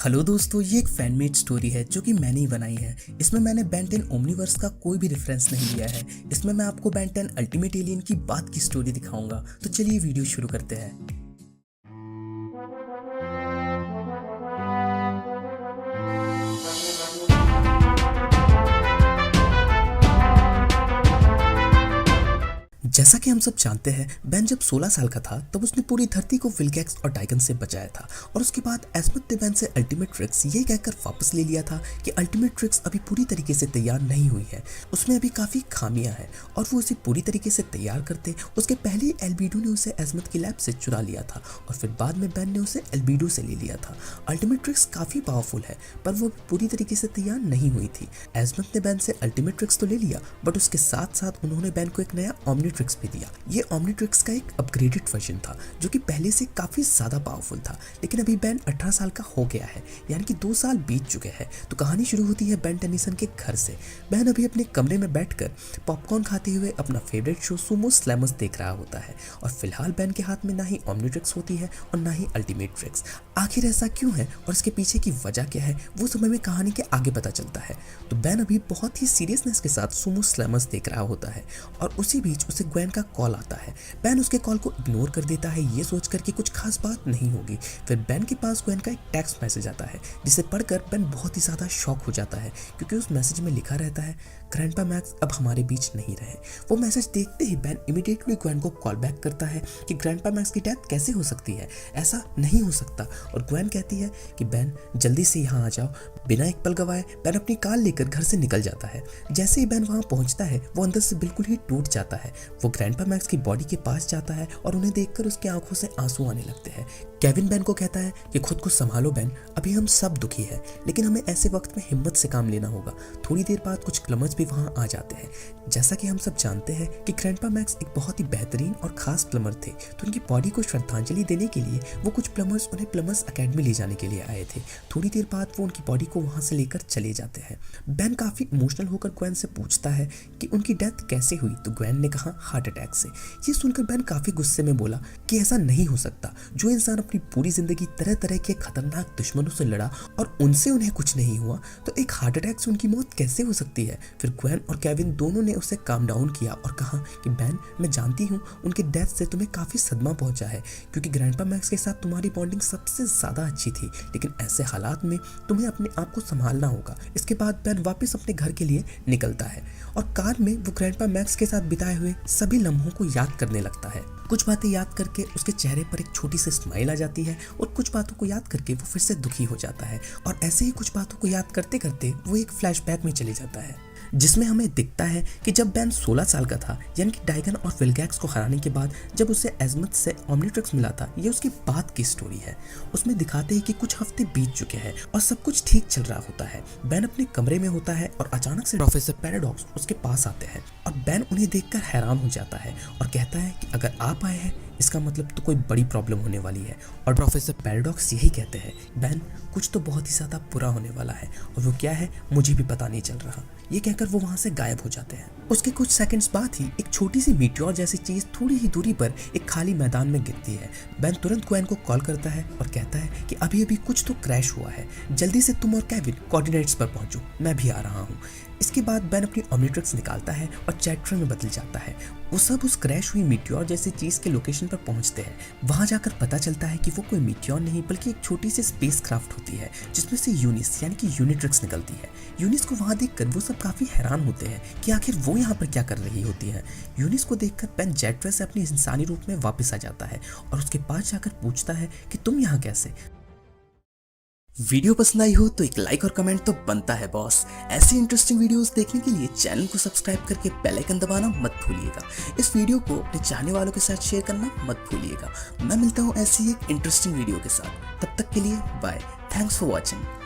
Hello दोस्तों, ये एक फैन मेड स्टोरी है जो कि मैंने ही बनाई है। इसमें मैंने बेन 10 ओमनीवर्स का कोई भी रेफरेंस नहीं लिया है। इसमें मैं आपको बेन 10 अल्टीमेट एलियन की बात की स्टोरी दिखाऊंगा। तो चलिए वीडियो शुरू करते हैं। जैसा कि हम सब जानते हैं, बेन जब 16 साल का था तब उसने पूरी धरती को विलगैक्स और डाइगन से बचाया था और उसके बाद एस्मथ ने बेन से अल्टीमेट ट्रिक्स ये कहकर वापस ले लिया था कि अल्टीमेट ट्रिक्स अभी पूरी तरीके से तैयार नहीं हुई है, उसमें अभी काफ़ी खामियां हैं और वो उसे पूरी तरीके से तैयार करते उसके पहले ही एल्बीडो ने उसे एस्मथ की लैब से चुरा लिया था और फिर बाद में बेन ने उसे एल्बीडो से ले लिया था। अल्टीमेट ट्रिक्स काफ़ी पावरफुल है पर वो पूरी तरीके से तैयार नहीं हुई थी। एस्मथ ने बेन से अल्टीमेट ट्रिक्स तो ले लिया बट उसके साथ साथ उन्होंने बेन को एक नया ओमनीट्रिक्स भी दिया। ये ओमनीट्रिक्स का एक अपग्रेडेड वर्जन था जो कि पहले से काफी ज्यादा पावरफुल था, लेकिन अभी बेन 18 साल का हो गया है, यानी कि 2 साल बीत चुके हैं। तो कहानी शुरू होती है बेन टेनिसन के घर से। बेन अभी अपने कमरे में बैठकर पॉपकॉर्न खाते हुए अपना फेवरेट शो सुमो स्लैमर्स देख रहा होता है और फिलहाल बेन के हाथ में ना ही ओमनीट्रिक्स होती है और ना ही अल्टीमेट ट्रिक्स। आखिर ऐसा क्यों है और इसके पीछे की वजह क्या है वो समय में कहानी के आगे पता चलता है। तो बेन अभी बहुत ही सीरियसनेस के साथ सुमो स्लैमर्स देख रहा होता है और उसी बीच उसे ग्वेन का कॉल आता है। बेन उसके कॉल को इग्नोर कर देता है ये सोचकर कि कुछ खास बात नहीं होगी। फिर बेन के पास ग्वेन का एक टेक्स्ट मैसेज आता है जिसे पढ़कर बेन बहुत ही ज्यादा शॉक हो जाता है क्योंकि उस मैसेज में लिखा रहता है, ग्रैंडपा मैक्स अब हमारे बीच नहीं रहे। वो मैसेज देखते ही बेन इमीडिएटली ग्वेन को कॉल बैक करता है कि ग्रैंडपा मैक्स की डेथ कैसे हो सकती है, ऐसा नहीं हो सकता। और ग्वेन कहती है कि बेन जल्दी से यहाँ आ जाओ। बिना एक पल गवाए बेन अपनी कार लेकर घर से निकल जाता है। जैसे ही बेन वहाँ पहुँचता है वो अंदर से बिल्कुल ही टूट जाता है। वो ग्रैंडपा मैक्स की बॉडी के पास जाता है और उन्हें देखकर उसकी आंखों से आंसू आने लगते हैं। केविन बेन को कहता है कि खुद को संभालो बेन, अभी हम सब दुखी हैं, लेकिन हमें ऐसे वक्त में हिम्मत से काम लेना होगा। थोड़ी देर बाद कुछ प्लमर्स भी वहां आ जाते हैं। जैसा कि हम सब जानते हैं कि ग्रैंडपा मैक्स एक बहुत ही बेहतरीन और खास प्लमर थे, तो उनकी बॉडी को श्रद्धांजलि देने के लिए वो कुछ प्लमर्स उन्हें प्लमर्स अकेडमी ले जाने के लिए आए थे। थोड़ी देर बाद वो उनकी बॉडी को वहां से लेकर चले जाते हैं। बेन काफी इमोशनल होकर ग्वेन से पूछता है कि उनकी डेथ कैसे हुई, तो ग्वेन ने कहा हार्ट अटैक से। ये सुनकर बेन काफी गुस्से में बोला कि ऐसा नहीं हो सकता। जो इंसान अपनी पूरी जिंदगी तरह तरह के खतरनाक दुश्मनों से लड़ा और उनसे उन्हें कुछ नहीं हुआ, तो एक हार्ट अटैक से उनकी मौत कैसे हो सकती है। फिर ग्वेन और केविन दोनों ने उसे काम डाउन किया और कहा कि बेन मैं जानती हूँ उनके डेथ से तुम्हें काफी सदमा पहुंचा है क्योंकि ग्रैंडपा मैक्स के साथ तुम्हारी बॉन्डिंग सबसे ज्यादा अच्छी थी, लेकिन ऐसे हालात में तुम्हें अपने आप को संभालना होगा। इसके बाद बेन वापस अपने घर के लिए निकलता है और कार में वो ग्रैंडपा मैक्स के साथ बिताए हुए सभी लम्हों को याद करने लगता है। कुछ बातें याद करके उसके चेहरे पर एक छोटी सी स्माइल आ जाती है और कुछ बातों को याद करके वो फिर से दुखी हो जाता है और ऐसे ही कुछ बातों को याद करते करते वो एक फ्लैशबैक में चले जाता है जिसमें हमें दिखता है कि जब बेन 16 साल का था, यानी कि डाइगन और विलगैक्स को हराने के बाद जब उसे एस्मथ से ओमनीट्रिक्स मिला था, ये उसके बाद की स्टोरी है। उसमें दिखाते हैं कि कुछ हफ्ते बीत चुके हैं और सब कुछ ठीक चल रहा होता है। बेन अपने कमरे में होता है और अचानक से प्रोफेसर पैराडॉक्स उसके पास आते हैं और बेन उन्हें देखकर हैरान हो जाता है और कहता है कि अगर आप आए हैं इसका मतलब तो कोई बड़ी प्रॉब्लम होने वाली है। और प्रोफेसर पैराडॉक्स यही कहते हैं, बेन कुछ तो बहुत ही ज्यादा बुरा होने वाला है और वो क्या है मुझे भी पता नहीं चल रहा। ये कहकर वो वहां से गायब हो जाते हैं। उसके कुछ सेकंड्स बाद ही एक छोटी सी मीटियोर जैसी चीज थोड़ी ही दूरी पर एक खाली मैदान में गिरती है। बेन तुरंत ग्वेन को कॉल करता है और कहता है कि अभी अभी कुछ तो क्रैश हुआ है, जल्दी से तुम और केविन कोऑर्डिनेट्स पर पहुंचो, मैं भी आ रहा हूँ। इसके बाद बेन अपनी ओमनीट्रिक्स निकालता है और चैटर में बदल जाता है। वो सब उस क्रैश हुई मीटियोर जैसी चीज के लोकेशन पर पहुंचते हैं। वहां जाकर पता चलता है कि वो कोई मीटियोर नहीं बल्कि एक छोटी सी स्पेसक्राफ्ट होती है जिसमें से यूनिस यानी कि यूनिट्रिक्स निकलती है। यूनिस को वहां देखकर वो सब काफी हैरान होते हैं कि आखिर वो यहाँ पर क्या कर रही होती है। यूनिस को देखकर बेन जेट्रा से अपने इंसानी रूप में वापस आ जाता है और उसके पास जाकर पूछता है कि तुम यहाँ कैसे। वीडियो पसंद आई हो तो एक लाइक और कमेंट तो बनता है बॉस। ऐसी इंटरेस्टिंग वीडियोस देखने के लिए चैनल को सब्सक्राइब करके बेल आइकन दबाना मत भूलिएगा। इस वीडियो को अपने चाहने वालों के साथ शेयर करना मत भूलिएगा। मैं मिलता हूँ ऐसी एक इंटरेस्टिंग वीडियो के साथ, तब तक के लिए बाय। Thanks for watching.